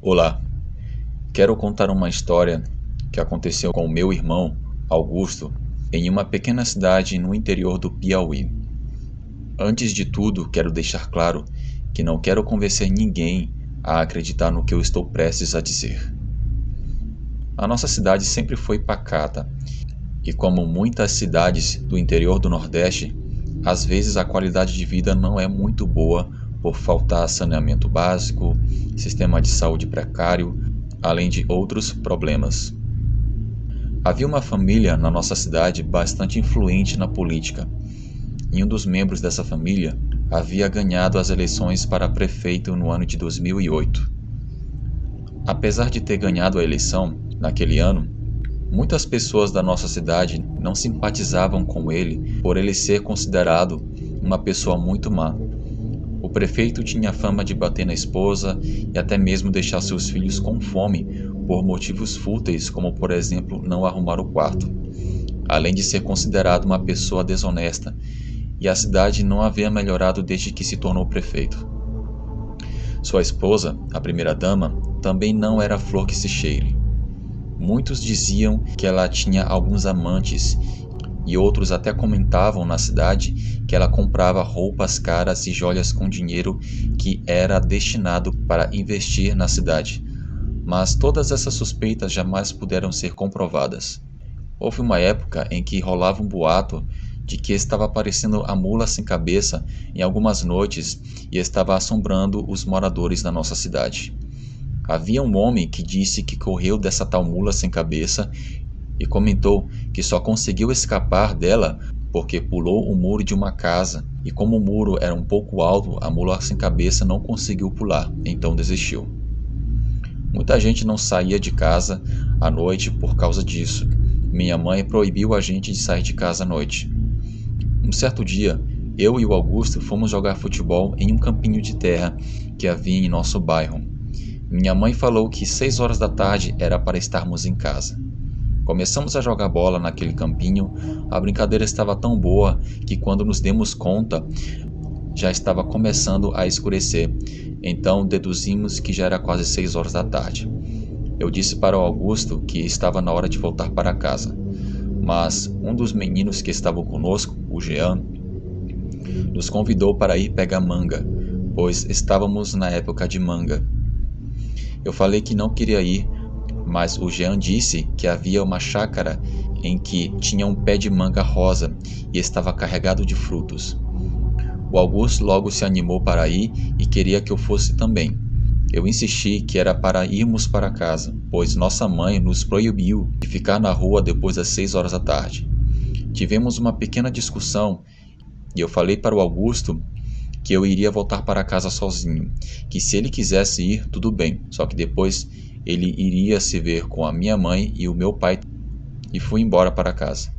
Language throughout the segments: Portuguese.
Olá, quero contar uma história que aconteceu com o meu irmão, Augusto, em uma pequena cidade no interior do Piauí. Antes de tudo, quero deixar claro que não quero convencer ninguém a acreditar no que eu estou prestes a dizer. A nossa cidade sempre foi pacata, e como muitas cidades do interior do Nordeste, às vezes a qualidade de vida não é muito boa por faltar saneamento básico, sistema de saúde precário, além de outros problemas. Havia uma família na nossa cidade bastante influente na política, e um dos membros dessa família havia ganhado as eleições para prefeito no ano de 2008. Apesar de ter ganhado a eleição naquele ano, muitas pessoas da nossa cidade não simpatizavam com ele por ele ser considerado uma pessoa muito má. O prefeito tinha fama de bater na esposa e até mesmo deixar seus filhos com fome por motivos fúteis, como por exemplo não arrumar o quarto, além de ser considerado uma pessoa desonesta, e a cidade não havia melhorado desde que se tornou prefeito. Sua esposa, a primeira-dama, também não era flor que se cheire. Muitos diziam que ela tinha alguns amantes e outros até comentavam na cidade que ela comprava roupas caras e joias com dinheiro que era destinado para investir na cidade. Mas todas essas suspeitas jamais puderam ser comprovadas. Houve uma época em que rolava um boato de que estava aparecendo a mula sem cabeça em algumas noites e estava assombrando os moradores da nossa cidade. Havia um homem que disse que correu dessa tal mula sem cabeça e comentou que só conseguiu escapar dela porque pulou o muro de uma casa, e como o muro era um pouco alto, a mula sem cabeça não conseguiu pular, então desistiu. Muita gente não saía de casa à noite por causa disso. Minha mãe proibiu a gente de sair de casa à noite. Um certo dia, eu e o Augusto fomos jogar futebol em um campinho de terra que havia em nosso bairro. Minha mãe falou que 6 horas da tarde era para estarmos em casa. Começamos a jogar bola naquele campinho, a brincadeira estava tão boa que quando nos demos conta, já estava começando a escurecer, então deduzimos que já era quase 6 horas da tarde. Eu disse para o Augusto que estava na hora de voltar para casa, mas um dos meninos que estavam conosco, o Jean, nos convidou para ir pegar manga, pois estávamos na época de manga. Eu falei que não queria ir, mas o Jean disse que havia uma chácara em que tinha um pé de manga rosa e estava carregado de frutos. O Augusto logo se animou para ir e queria que eu fosse também. Eu insisti que era para irmos para casa, pois nossa mãe nos proibiu de ficar na rua depois das 6 horas da tarde. Tivemos uma pequena discussão e eu falei para o Augusto que eu iria voltar para casa sozinho, que se ele quisesse ir, tudo bem, só que depois ele iria se ver com a minha mãe e o meu pai, e fui embora para casa.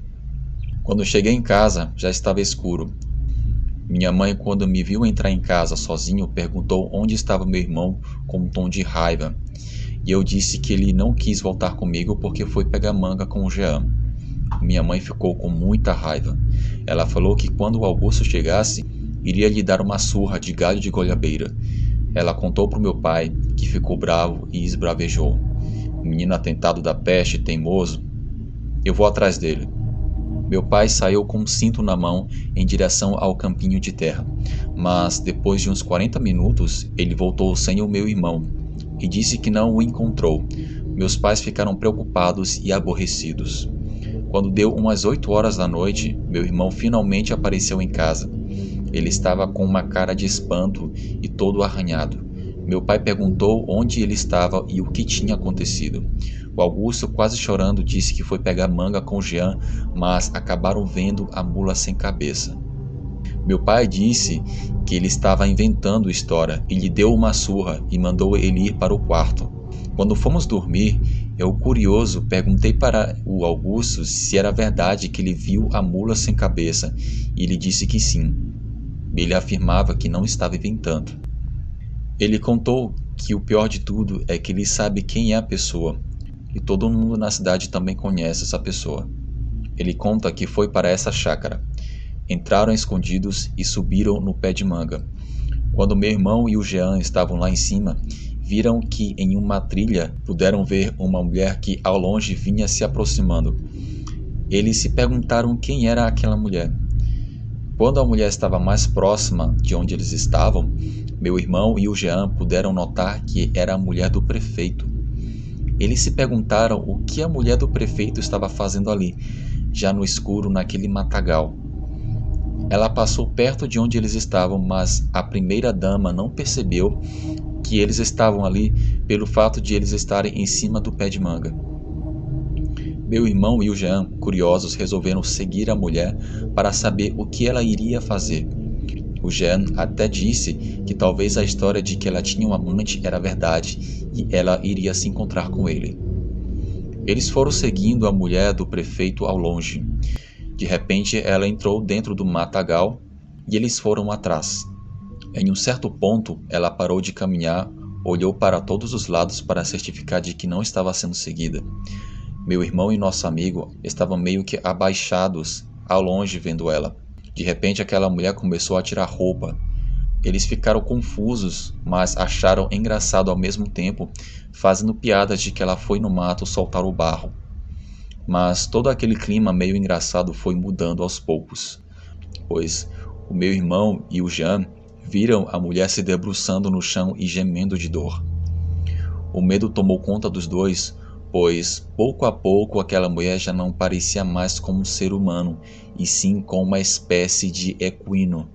Quando cheguei em casa, já estava escuro. Minha mãe, quando me viu entrar em casa sozinho, perguntou onde estava meu irmão com um tom de raiva, e eu disse que ele não quis voltar comigo porque foi pegar manga com o Jean. Minha mãe ficou com muita raiva. Ela falou que quando o Augusto chegasse, iria lhe dar uma surra de galho de goiabeira. Ela contou para o meu pai, que ficou bravo e esbravejou. Menino atentado da peste, teimoso. Eu vou atrás dele. Meu pai saiu com um cinto na mão em direção ao campinho de terra, mas depois de uns 40 minutos ele voltou sem o meu irmão e disse que não o encontrou. Meus pais ficaram preocupados e aborrecidos. Quando deu umas 8 horas da noite, meu irmão finalmente apareceu em casa. Ele estava com uma cara de espanto e todo arranhado. Meu pai perguntou onde ele estava e o que tinha acontecido. O Augusto, quase chorando, disse que foi pegar manga com Jean, mas acabaram vendo a mula sem cabeça. Meu pai disse que ele estava inventando história e lhe deu uma surra e mandou ele ir para o quarto. Quando fomos dormir, eu, curioso, perguntei para o Augusto se era verdade que ele viu a mula sem cabeça, e ele disse que sim. Ele afirmava que não estava inventando. Ele contou que o pior de tudo é que ele sabe quem é a pessoa, e todo mundo na cidade também conhece essa pessoa. Ele conta que foi para essa chácara. Entraram escondidos e subiram no pé de manga. Quando meu irmão e o Jean estavam lá em cima, viram que em uma trilha puderam ver uma mulher que ao longe vinha se aproximando. Eles se perguntaram quem era aquela mulher. Quando a mulher estava mais próxima de onde eles estavam, meu irmão e o Jean puderam notar que era a mulher do prefeito. Eles se perguntaram o que a mulher do prefeito estava fazendo ali, já no escuro naquele matagal. Ela passou perto de onde eles estavam, mas a primeira-dama não percebeu que eles estavam ali pelo fato de eles estarem em cima do pé de manga. Meu irmão e o Jean, curiosos, resolveram seguir a mulher para saber o que ela iria fazer. O Jean até disse que talvez a história de que ela tinha um amante era verdade e ela iria se encontrar com ele. Eles foram seguindo a mulher do prefeito ao longe. De repente, ela entrou dentro do matagal e eles foram atrás. Em um certo ponto, ela parou de caminhar, olhou para todos os lados para certificar de que não estava sendo seguida. Meu irmão e nosso amigo estavam meio que abaixados, ao longe vendo ela. De repente, aquela mulher começou a tirar roupa. Eles ficaram confusos, mas acharam engraçado ao mesmo tempo, fazendo piadas de que ela foi no mato soltar o barro. Mas todo aquele clima meio engraçado foi mudando aos poucos, pois o meu irmão e o Jean viram a mulher se debruçando no chão e gemendo de dor. O medo tomou conta dos dois, pois pouco a pouco aquela mulher já não parecia mais como um ser humano, e sim como uma espécie de equino.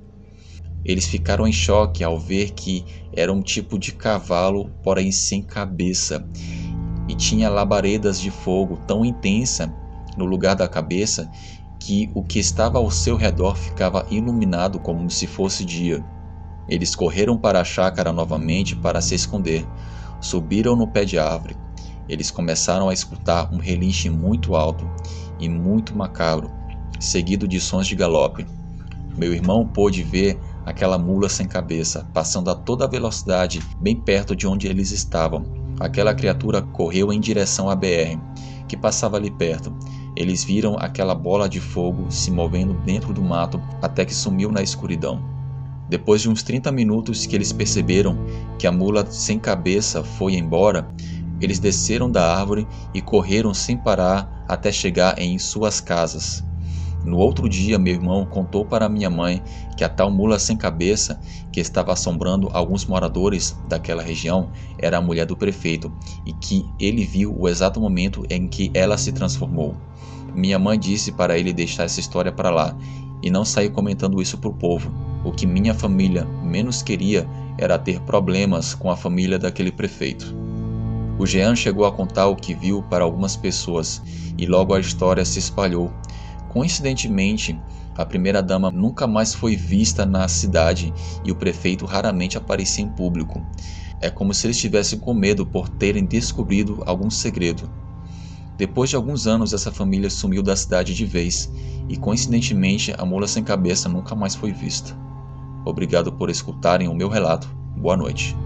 Eles ficaram em choque ao ver que era um tipo de cavalo, porém sem cabeça, e tinha labaredas de fogo tão intensa no lugar da cabeça que o que estava ao seu redor ficava iluminado como se fosse dia. Eles correram para a chácara novamente para se esconder. Subiram no pé de árvore. Eles começaram a escutar um relinche muito alto e muito macabro, seguido de sons de galope. Meu irmão pôde ver aquela mula sem cabeça, passando a toda velocidade bem perto de onde eles estavam. Aquela criatura correu em direção à BR, que passava ali perto. Eles viram aquela bola de fogo se movendo dentro do mato até que sumiu na escuridão. Depois de uns 30 minutos que eles perceberam que a mula sem cabeça foi embora, eles desceram da árvore e correram sem parar até chegar em suas casas. No outro dia, meu irmão contou para minha mãe que a tal mula sem cabeça, que estava assombrando alguns moradores daquela região, era a mulher do prefeito e que ele viu o exato momento em que ela se transformou. Minha mãe disse para ele deixar essa história para lá e não sair comentando isso para o povo. O que minha família menos queria era ter problemas com a família daquele prefeito. O Jean chegou a contar o que viu para algumas pessoas e logo a história se espalhou. Coincidentemente, a primeira-dama nunca mais foi vista na cidade e o prefeito raramente aparecia em público. É como se eles estivessem com medo por terem descobrido algum segredo. Depois de alguns anos, essa família sumiu da cidade de vez e, coincidentemente, a mula sem cabeça nunca mais foi vista. Obrigado por escutarem o meu relato. Boa noite.